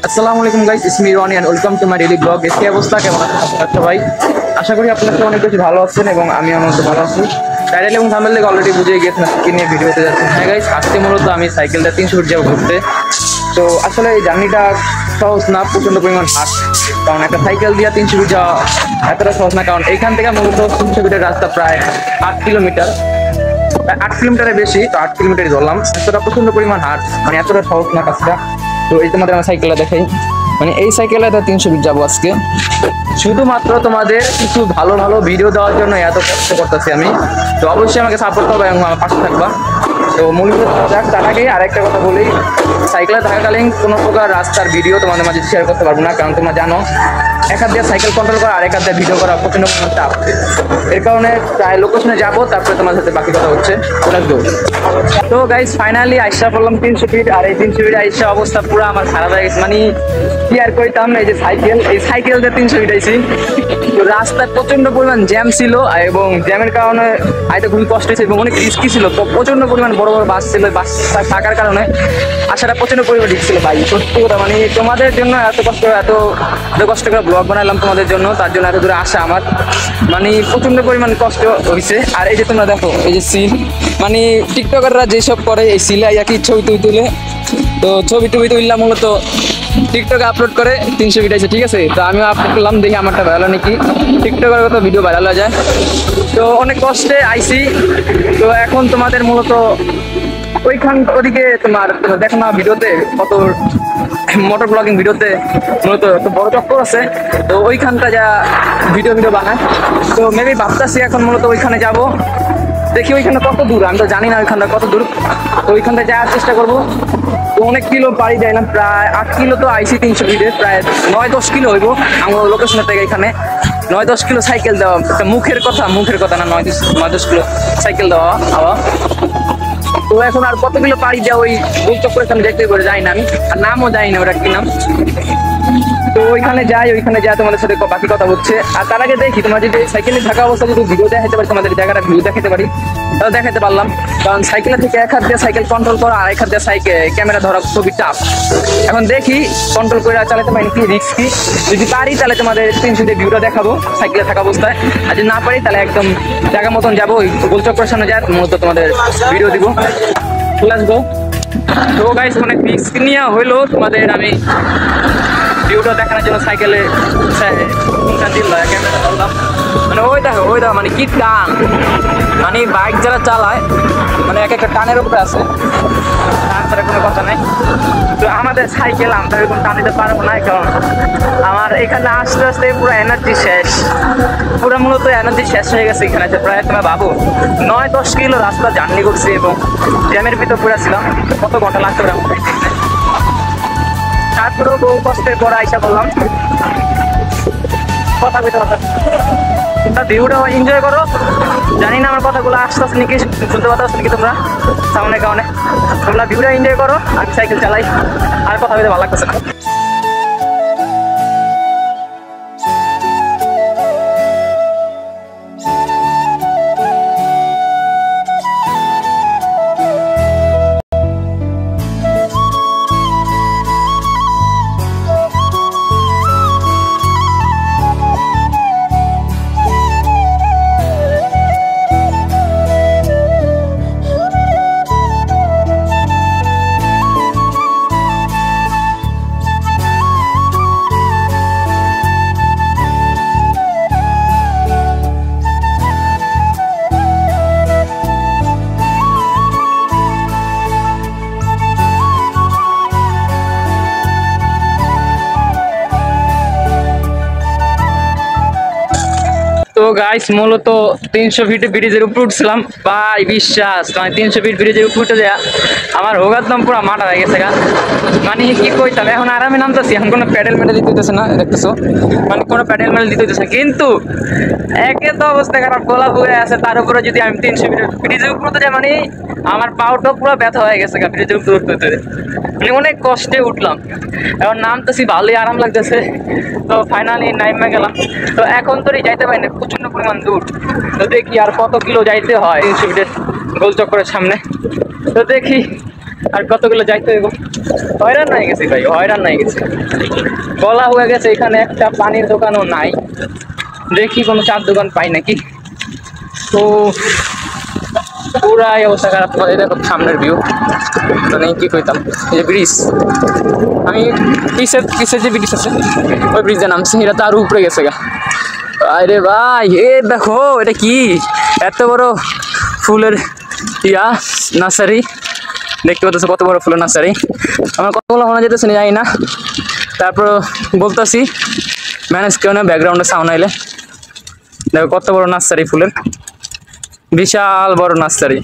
আসসালামু আলাইকুম guys, it's me Rony and welcome to my daily vlog. কি অবস্থা, কেমন আছেন আপনারা সবাই? আশা করি আপনারা অনেক বেশি ভালো আছেন এবং আমি অনেক ভালো আছি। টাইটেল এবং থাম্বনেল দেখে অলরেডি বুঝে গিয়েছেন কি নিয়ে ভিডিওতে যাচ্ছি। হ্যাঁ গাইস, আজকে মূলত আমি সাইকেলটা 300 ফিট যাবো ঘুরতে। তো আসলে এই জার্নিটা সহজ না, প্রচন্ড পরিমাণ হাট। কারণ একটা সাইকেল দিয়ে 300 ফিট যাওয়া এতটা সহজ না, কারণ এইখান থেকে মূলত 300 ফিটের রাস্তা প্রায় 8 কিলোমিটার, 8 কিলোমিটারের বেশি। তো 8 কিলোমিটারই ধরলাম। এতটা প্রচন্ড পরিমাণ হাট, মানে এতটা সহজ না কাজটা। তো এই তোমাদের আমার সাইকেলটা দেখাই, মানে এই সাইকেলটা 300 ফিট যাবো আজকে, শুধুমাত্র তোমাদের কিছু ভালো ভালো ভিডিও দেওয়ার জন্য এত কষ্ট করতেছি আমি। তো অবশ্যই আমাকে সাপোর্ট করবে এবং আমার পাশে থাকবা। তো মূলত যাক, তার আগে আরেকটা কথা বলি, সাইকেলে থাকাকালীন কোনো প্রকার রাস্তার ভিডিও তোমাদের মাঝে শেয়ার করতে পারবো না, কারণ তোমরা জানো এক হাত দিয়ে সাইকেল কন্ট্রোল করা আর এক হাত দিয়ে ভিডিও করা প্রচন্ড পরিমাণ চাপ। এর কারণে প্রায় লোকেশনে যাবো, তারপরে তোমার সাথে বাকি কথা হচ্ছে। তো গাইজ ফাইনালি আইসা পড়লাম 300 ফিট। আর এই 300 ফিট আইসা অবস্থা পুরো আমার খারাপ হয়ে গেছে, মানে কি আর কইতাম। এই যে সাইকেল দিয়ে 300 ফিট আইছি। তো রাস্তায় প্রচন্ড পরিমাণ জ্যাম ছিল এবং জ্যামের কারণে আইতে খুবই কষ্ট হয়েছে এবং অনেক রিস্কি ছিল। তো প্রচন্ড পরিমাণ বড় বড় বাস ছিল, বাস থাকার কারণে আসাটা প্রচন্ড পরিমাণ রিস্ক ছিল ভাই। সত্যি কথা, মানে তোমাদের জন্য এত কষ্ট করে ব্লগ বানালাম তোমাদের জন্য, তার জন্য এত দূরে আসা আমার মানে প্রচন্ড পরিমাণ কষ্ট হয়েছে। আর এই যে তোমরা দেখো, এই যে সিল, মানে টিকটকাররা যেসব করে এই সিলে একই ছবি তুলে, তো ছবি তুললাম মূলত টিকটকে আপলোড করে 300 ফিট আছে, ঠিক আছে। তো আমিও আপলোড করলাম, দেখি আমারটা ভাইরাল নাকি, টিকটকের কত ভিডিও ভাইরাল হয়ে যায়। তো অনেক কষ্টে আইসি। তো এখন তোমাদের মূলত ওদিকে তোমার দেখো না ভিডিওতে কত মোটর ব্লগিং ভিডিওতে মূলত বড় চক্কর আছে। তো ওইখানটা যা ভিডিও বানায়, তো মেবি ভাবতেছি এখন মূলত ওইখানে যাব। দেখি ওইখানে কত দূর, আমি তো জানি না ওইখানটা কত দূর। তো ওইখানটা যাওয়ার চেষ্টা করবো। তো অনেক কিলো পাড়ি যায় না, প্রায় 8 কিলো তো আইসি 300 ফিটে, প্রায় 9-10 কিলো হইব আমার লোকেশনের থেকে এখানে। 9-10 কিলো সাইকেল দেওয়া, মুখের কথা না, 9-10 কিলো সাইকেল দেওয়া আবার। তো এখন আর কত কিলো পাড়ি দেওয়া, ওই গোল চক্কর এখানে দেখতে করে যাই না আমি, আর নামও যাই না ওটা কি নাম। তো ওইখানে যাই তোমাদের সাথে বাকি কথা হচ্ছে। আর তার আগে দেখি তোমরা যদি সাইকেলে থাকা অবস্থা যদি ভিডিও দেখাতে পারি, তোমাদের জায়গাটা ভিউ দেখাতে পারি, তাও দেখাতে পারলাম। কারণ সাইকেলের থেকে এক হাত দিয়ে সাইকেল কন্ট্রোল করা আর এক হাত দিয়ে ক্যামেরা ধরা খুবই টাফ। এখন দেখি কন্ট্রোল করে চালাতে পারি কি রিস্কি। যদি পারি তাহলে তোমাদের 300 ফিটের ভিউটা দেখাবো সাইকেলে থাকা অবস্থায়, আর যদি না পারি তাহলে একদম জায়গা মতন যাবো, ওই গোল চক্করের সামনে যায় মূলত তোমাদের ভিডিও দিব। Let's go. তো গাইস, অনেক রিস্ক নিয়ে হইলো তোমাদের আমি ভিউটা দেখানোর জন্য সাইকেলে ক্যামেরা ধরলাম। মানে ওই দেখো মানে কি টান, মানে বাইক যারা চালায় মানে এক একটা টানের উপরে আছে, তার কোনো কথা নাই। তো আমাদের সাইকেল আমরা এরকম টান দিতে পারবো না, কারণ আমার এখানে আস্তে আস্তে পুরো এনার্জি শেষ, পুরো মূলত এনার্জি শেষ হয়ে গেছে এখানে। প্রায় তোমরা ভাবো 9-10 কিলো রাস্তা জার্নি করছি এবং জ্যামের ভিতর পুরো ছিলাম, কত ঘন্টা লাগতে পারে। তারপরেও বহু কষ্টের পর আইসা বললাম কথা বলতে হবে, তোমরা ভিউটা এনজয় করো। জানি না আমার কথাগুলো আস্তে আস্তে নাকি শুনতে পাচ্ছ নাকি তোমরা সামনের কারণে, তোমরা ভিউটা এনজয় করো, আমি সাইকেল চালাই, আর কথা বলতে ভালো লাগতেছে না। তো গাইস, মূলত 300 ফিট ব্রিজের উপর উঠছিলাম ভাই, বিশ্বাস মানে 300 ফিট ব্রিজের উপর উঠে যায় আমার হোগাতম পুরো মাথা হয়ে গেছে গা। মানে কি কইতাম, এখন আরামে নামতেছি, এখন কোনো প্যাডেল দিতে হইতেছে না, দেখতেছো মানে কোনো প্যাডেল দিতে হইতেছে না। কিন্তু একে তো অবস্থা খারাপ, গোলা বয়ে আছে, তার উপরে যদি আমি 300 ফিট ব্রিজের উপর উঠতে যাই, মানে আমার পাউটা পুরো ব্যথা হয়ে গেছে গা ব্রিজের উপর উঠতে, মানে অনেক কষ্টে উঠলাম। এখন নামতেছি, ভালোই আরাম লাগতেছে। তো ফাইনালি নাইমে গেলাম। তো এখন তো যাইতে পারি না, প্রচন্ড পরিমাণ দূর। তো দেখি আর কত কিলো যাইতে হয় 300 ফিটের গোল চক্করের সামনে। তো দেখি আর কতগুলো যাইতে হইব। হয়রান হয়ে গেছি ভাই, হয়রান হয়ে গেছি, বলা হয়ে গেছে। এখানে একটা পানির দোকানও নাই, দেখি কোনো চার দোকান পাই নাকি। তো পুরাই অবস্থা খারাপ। তোমাদের দেখো সামনের ভিউ, মানে কি কইতাম, এই যে ব্রিজ, আমি পিসের পিসের যে ব্রিজ আছে ওই ব্রিজে নামছি, এটা তো আরো উপরে গেছে গা। আরে ভাই এ দেখো এটা কি এত বড় ফুলের নার্সারি, দেখতে পাচ্ছ কত বড় ফুলের নার্সারি। আমার কতগুলো মনে যেতেছে না জানি না, তারপর বলতেছি ম্যানেজ কেউ না, ব্যাকগ্রাউন্ডে সাউন্ড আইলে। দেখো কত বড় নার্সারি ফুলের, বিশাল বড় নার্সারি,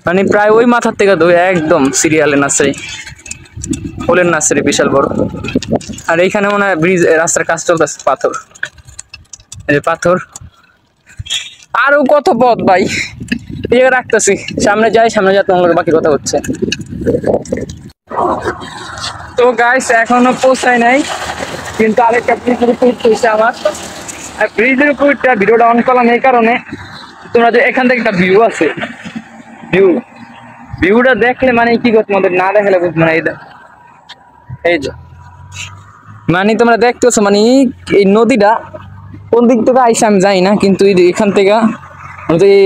মানে প্রায় ওই মাথার থেকে একদম সিরিয়ালের নার্সারি, ফুলের নার্সারি বিশাল বড়। আর এইখানে মনে হয় ব্রিজ, রাস্তার কাজ চলতেছে, পাথর, এই পাথর। আরো কত পথ ভাই, এই রাখতেছি, সামনে যাই, সামনে যা তোমার বাকি কথা হচ্ছে। তো গাইস এখনো পৌঁছায় নাই, কিন্তু আরেকটা ব্রিজের উপর হয়েছে আমার। আর ব্রিজের উপরটা ভিডিওটা অন করলাম এই কারণে, তোমরা যে এখান থেকে একটা ভিউ আছে, ভিউটা দেখলে মানে কি করো, তোমাদের না দেখালে বুঝবো না। এই যে মানে তোমরা দেখতেছো, মানে এই নদীটা কোন দিক থেকে আইসে আমি জানি না, কিন্তু এখান থেকে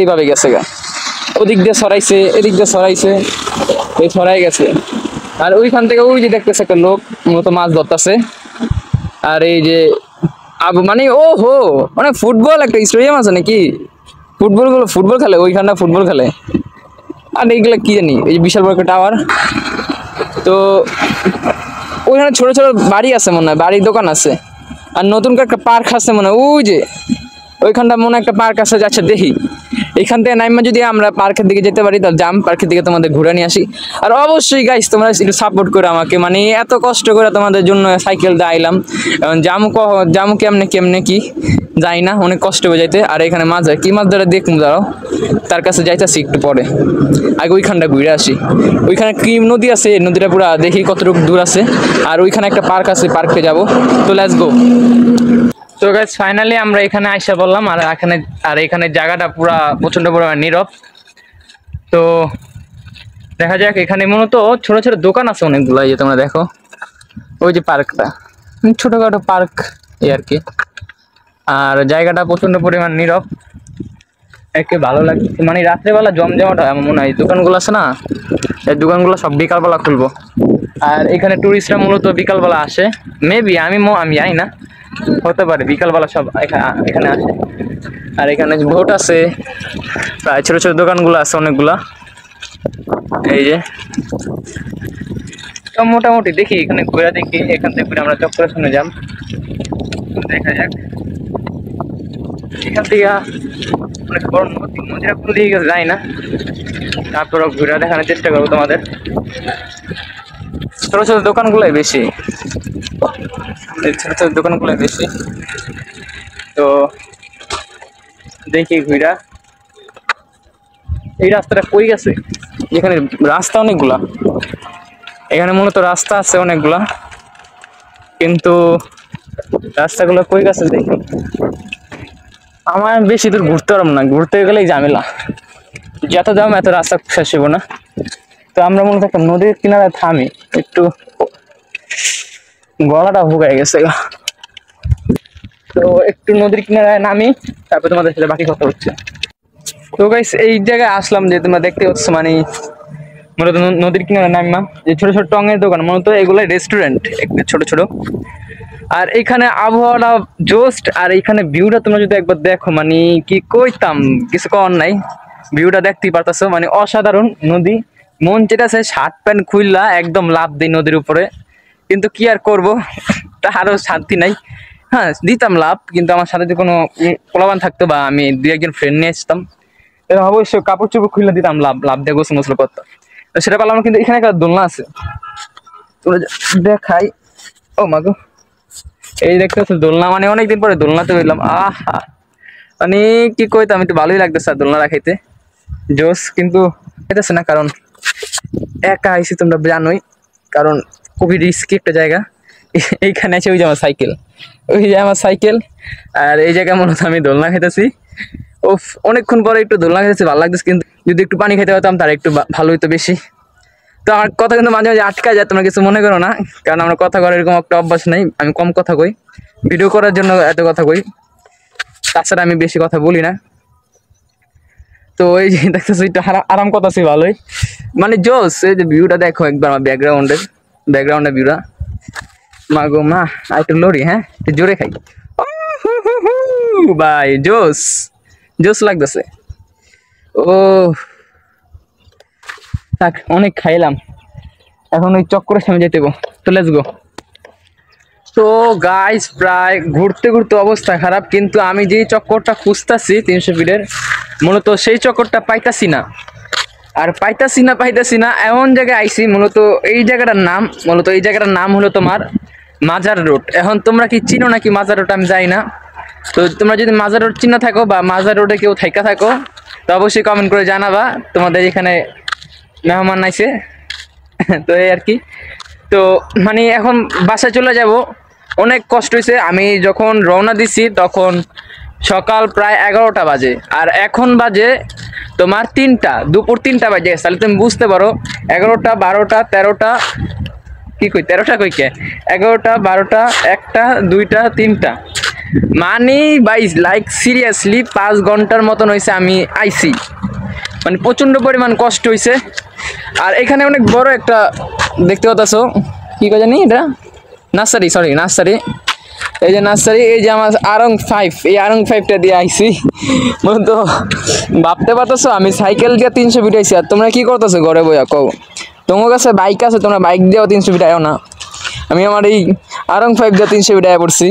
এইভাবে গেছে গা, ওদিক দিয়ে সরাইছে, এদিক দিয়ে সরাইছে, এই সরাই গেছে। আর ওইখান থেকে ওই যে দেখতেছে একটা লোক মূলত মাছ ধরতেছে। আর এই যে মানে ও হো, মানে ফুটবল একটা স্টেডিয়াম আছে নাকি, ফুটবল খেলে ওইখানটা, ফুটবল খেলে। আর এইগুলা কি জানি, এই বিশাল বড় একটা টাওয়ার। তো ওইখানে ছোট ছোট বাড়ি আছে মনে হয়, বাড়ির দোকান আছে। আর নতুন করে একটা পার্ক আছে মনে হয়, ওই যে ওইখানটা মনে একটা পার্ক আছে, যাচ্ছে দেখি। এখান থেকে নাইমা যদি আমরা পার্কের দিকে যেতে পারি, তাহলে জাম পার্কের দিকে তোমাদের ঘুরে নিয়ে আসি। আর অবশ্যই গাইস তোমরা একটু সাপোর্ট করে আমাকে, মানে এত কষ্ট করে তোমাদের জন্য সাইকেল দিয়ে আইলাম, জামু কেমনে কেমনে কি যাই না, অনেক কষ্ট হয়ে যাইতে। আর এখানে মাছ কি মাছ ধরে দেখুন, দাঁড়াও, তার কাছে যাইতেছি একটু পরে, আগে ওইখানটা ঘুরে আসি। ওইখানে কি নদী আছে, নদীটা পুরা দেখি কতটুকু দূর আছে। আর ওইখানে একটা পার্ক আছে, পার্কে যাব। তো লেটস গো। তো গাইস ফাইনালি আমরা এখানে আইসা বললাম। আর এখানে জায়গাটা পুরা প্রচন্ড পরিমাণ নীরব। তো দেখা যাক, এখানে মূলত ছোট ছোট দোকান আছে অনেকগুলো, এই যে তোমরা দেখো, ওই যে পার্কটা, ছোটখাটো পার্ক এই আর কি। আর জায়গাটা প্রচন্ড পরিমাণ নীরব, একটু ভালো লাগছে, মানে রাত্রেবেলা জমজমাট হয় আমার মনে হয়। দোকানগুলো আছে না, এই দোকানগুলো সব বিকালবেলা খুলবো। আর এখানে টুরিস্টরা মূলত বিকালবেলা আসে, মেবি আমি জানি না, হতে পারে বিকালবেলা সব এখানে আসে। আর এখানে বোট আছে, প্রায় ছোট ছোট দোকানগুলো আছে অনেকগুলা, এই যে। তো মোটামুটি দেখি এখানে ঘোরা, দেখি এখান থেকে আমরা চক্করে শুনে যাম, দেখা যাক। এখান থেকে অনেক বড় নদীটা কোন দিকে গেছে যাই না, তারপরে ঘুরে দেখানোর চেষ্টা করবো তোমাদের। ছোট ছোট দোকানগুলোই বেশি, ছোট ছোট দোকানগুলোই বেশি। তো দেখি ঘুরা, এই রাস্তাটা কই গেছে, এখানে রাস্তা অনেকগুলা, এখানে মূলত রাস্তা আছে অনেকগুলা, কিন্তু রাস্তাগুলো কই গেছে দেখি। আমার বেশি দূর ঘুরতে পারবো না, ঘুরতে গেলেই ঝামেলা, যত দাম এত রাস্তা শেষ হবো না। তো আমরা মূলত একটা নদীর কিনারে থামি, একটু গলাটা হুগায় গেছে, তো একটু নদীর কিনারে নামি, তারপর তোমাদের সাথে বাকি কথা হচ্ছে। তো গাইস এই জায়গায় আসলাম যে তোমরা দেখতে পাচ্ছ, মানে মূলত নদীর কিনারে নামা, যে ছোট ছোট টঙের দোকান, মূলত এগুলাই রেস্টুরেন্ট একটু ছোট ছোট। আর এখানে আবহাওয়াটা জোস্ট, আর এখানে ভিউটা তোমরা যদি একবার দেখো, মানে কি কইতাম, কিছু করার নাই, ভিউটা দেখতেই পারতাছো, মানে অসাধারণ নদী। মন চেয়েছে শার্ট প্যান্ট খুললা একদম লাভ দিই নদীর উপরে, কিন্তু কি আর করবো, তারও শান্তি নাই। হ্যাঁ দিতাম লাভ, কিন্তু আমার সাথে যদি কোনো পোলাবান থাকতো, বা আমি দুই একজন ফ্রেন্ড নিয়ে আসতাম, অবশ্যই কাপড় চোপড় খুলে দিতাম, লাভ দিয়ে গোসল মোসল করতাম। সেটা পারলাম, কিন্তু এখানে একটা দোলনা আছে, তোমরা দেখাই। ও মাগো, এই দেখতে পাচ্ছ দোলনা, মানে অনেকদিন পরে দোলনাতে হইলাম। আহা, মানে কি কইতাম, একটু ভালোই লাগতেছে আর দোলনা রাখাইতে, জোস। কিন্তু খাইতেছে না, কারণ একা আইসি, তোমরা জানোই, কারণ খুবই রিস্কি একটা জায়গা। এইখানে আছে ওই যে আমার সাইকেল, আর এই জায়গায় মূলত আমি দোলনা খাইতেছি। ও অনেকক্ষণ পরে একটু দোলনা খাইতেছি, ভালো লাগতেছে। কিন্তু যদি একটু পানি খেতে পারতাম তার একটু ভালো হইতো বেশি। তো আমার কথা কিন্তু মাঝে মাঝে আটকা যায়, তোমরা কিছু মনে করো না, কারণ আমার কথা করার এরকম একটা অভ্যাস নেই, আমি কম কথা কই, ভিডিও করার জন্য এত কথা কই, তাছাড়া আমি বেশি কথা বলি না। তো এই যে দেখতেছি একটু আরাম করতেছি ভালোই, মানে জোস। এই যে ভিউটা দেখো একবার, আমার ব্যাকগ্রাউন্ডের ভিউটা, মা গো মা, আর একটু লড়ি, হ্যাঁ একটু জোরে খাই, ভাই জোস জোস লাগতেছে। ও থাক, অনেক খাইলাম, এখন ওই চক্করের সামনে যেতে, তো লেটস গো। তো গাইস প্রায় ঘুরতে ঘুরতে অবস্থা খারাপ, কিন্তু আমি যেই চক্করটা খুঁজতেছি 300 ফিটের, মূলত সেই চক্করটা পাইতাছি না। আর পাইতাছি না এমন জায়গায় আইছি, মূলত এই জায়গাটার নাম হলো তোমার মাজার রোড। এখন তোমরা কি চিনো নাকি মাজার রোড আমি জানি না, তো তোমরা যদি মাজার রোড চিনো থাকো বা মাজার রোডে কেউ থাইকা থাকো, তো অবশ্যই কমেন্ট করে জানাবা তোমাদের এখানে মেহমান আইছে। তো এই আর কি। তো মানে এখন বাসায় চলে যাব, অনেক কষ্ট হয়েছে। আমি যখন রওনা দিছি তখন সকাল প্রায় 11টা বাজে, আর এখন বাজে তোমার 3টা, দুপুর 3টা বাজে। তাহলে তুমি বুঝতে পারো 11টা 12টা 13টা, কি কই 13টা কই কে, 11টা 12টা 1টা 2টা 3টা, মানে বাইস লাইক সিরিয়াসলি 5 ঘন্টার মতন হয়েছে আমি আইছি, মানে প্রচন্ড পরিমাণ কষ্ট হয়েছে। আর এখানে অনেক বড় একটা দেখতে পাচ্ছ, কি কয় জানি এটা, নার্সারি, এই যে নার্সারি, এই যে আমার আরং 5, এই আরং 5টা দিয়ে আইছি। মূলত ভাবতে পারতেছো আমি সাইকেল দিয়ে 300 ফিট আইছি, আর তোমরা কি করতেছো ঘরে বইয়া কও, তোমার কাছে বাইক আছে, তোমরা বাইক দিয়েও 300 ফিট আয়ো না, আমি আমার এই আরং 5 দিয়ে 300 ফিট আয়া পড়ছি।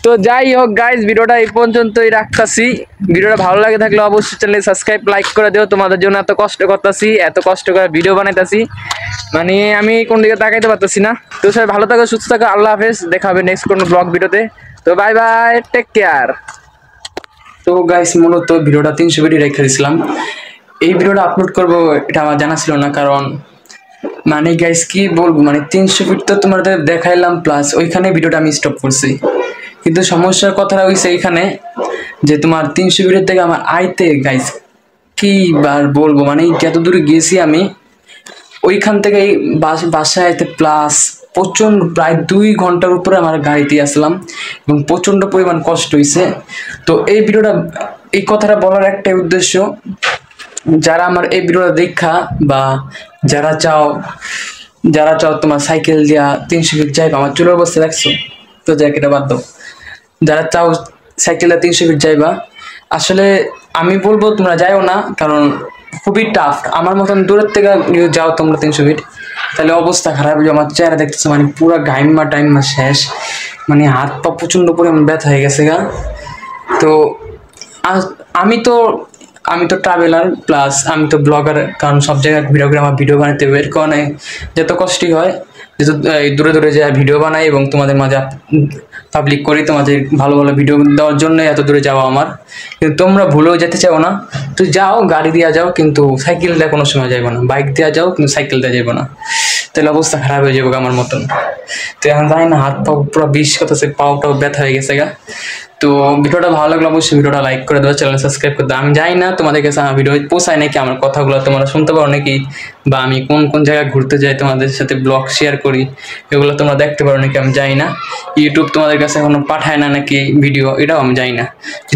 তো যাই হোক গাইজ, ভিডিওটা এই পর্যন্তই রাখতাছি। ভিডিওটা ভালো লাগে থাকলে অবশ্যই চ্যানেল সাবস্ক্রাইব লাইক করে দিও, তোমাদের জন্য এত কষ্ট করতেছি, এত কষ্ট করে ভিডিও বানাইতেছি, মানে আমি কোন দিকে তাকাইতে পারতেছি না। তো সবাই ভালো থাকো, সুস্থ থাকো, আল্লাহ হাফেজ, দেখা হবে নেক্সট কোনো ব্লগ ভিডিওতে। তো বাই বাই, টেক কেয়ার। তো গাইস মূলত ভিডিওটা 300 ভিডিও রেখে দিয়েছিলাম, এই ভিডিওটা আপলোড করবো এটা আমার জানা ছিল না, কারণ মানে গাইস কি বলবো, মানে 300 ফিট তো তোমাদের দেখাইলাম, প্লাস ওইখানে ভিডিওটা আমি স্টপ করছি। কিন্তু সমস্যার কথাটা হয়েছে এইখানে যে তোমার 300 ফিটের থেকে আমার আইতে গাইস কি বার বলবো, মানে যত দূরে গেছি আমি, ওইখান থেকে বাসায় আইতে প্লাস প্রচন্ড প্রায় 2 ঘন্টার উপরে আমার গাড়িতে আসলাম, এবং প্রচন্ড পরিমাণ কষ্ট হয়েছে। তো এই ভিডিওটা, এই কথাটা বলার একটাই উদ্দেশ্য, যারা আমার এই ভিডিওটা দেখা বা যারা চাও তোমার সাইকেল দিয়া 300 ফিট যাইবা, আমার চুলোর অবস্থা দেখছো তো, জ্যাকেটটা বাদ দাও, যারা চাও সাইকেল দিয়া 300 ফিট যাইবা, আসলে আমি বলবো তোমরা যাইও না, কারণ খুবই টাফ। আমার মতন দূরের থেকে যাও তোমরা 300 ফিট, তাহলে অবস্থা খারাপ হয়ে যাবে। আমার চেহারা দেখতেছো মানে পুরো টাইমা শেষ, মানে হাত পা প্রচন্ড পরিমাণ ব্যথা হয়ে গেছে গা। তো আমি তো ট্রাভেলার প্লাস আমি তো ব্লগার, কারণ সব জায়গায় ঘুরে ঘুরে আমার ভিডিও বানাতে হবে, এর কারণে যত কষ্টই হয়, যেহেতু দূরে দূরে যায় ভিডিও বানাই এবং তোমাদের মাঝে পাবলিক করি, তোমাদের ভালো ভালো ভিডিও দেওয়ার জন্য এত দূরে যাওয়া আমার। কিন্তু তোমরা ভুলেও যেতে চাও না, তো যাও গাড়ি দিয়ে যাও, কিন্তু সাইকেল দিয়ে কোনো সময় যাইবো না, বাইক দিয়ে যাও কিন্তু সাইকেল দিয়ে যাইবো না, তাহলে অবস্থা খারাপ হয়ে যাবে আমার মতন। তো এখন জানি না, হাত পা পুরো বিষ করতেছে, পাওটাও ব্যথা হয়ে গেছে গা। তো ভিডিওটা ভালো লাগলো অবশ্যই ভিডিওটা লাইক করে দেবো, চ্যানেল সাবস্ক্রাইব করে দেবো। আমি জানি না তোমাদের কাছে আমার ভিডিও পোষায় নাকি, আমার কথাগুলো তোমরা শুনতে পারো নাকি, বা আমি কোন কোন জায়গায় ঘুরতে যাই তোমাদের সাথে ব্লগ শেয়ার করি, এগুলো তোমরা দেখতে পারো নাকি আমি জানি না। ইউটিউব তোমাদের কাছে এখনো পাঠায় না নাকি ভিডিও, এটাও আমি জানি না।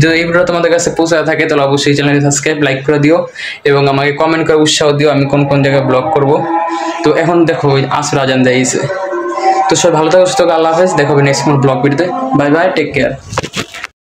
যদি এই ভিডিও তোমাদের কাছে পৌঁছায় থাকে তাহলে অবশ্যই চ্যানেলটি সাবস্ক্রাইব লাইক করে দিও, এবং আমাকে কমেন্ট করে উৎসাহ দিও আমি কোন কোন জায়গায় ব্লগ করব। তো এখন দেখো আসর আজান দিয়েছে। তো সবাই ভালো থাকো, সুস্থ থাকো, আল্লাহ হাফেজ, দেখা হবে নেক্সট ব্লগ ভিডিওতে। Bye bye, take care.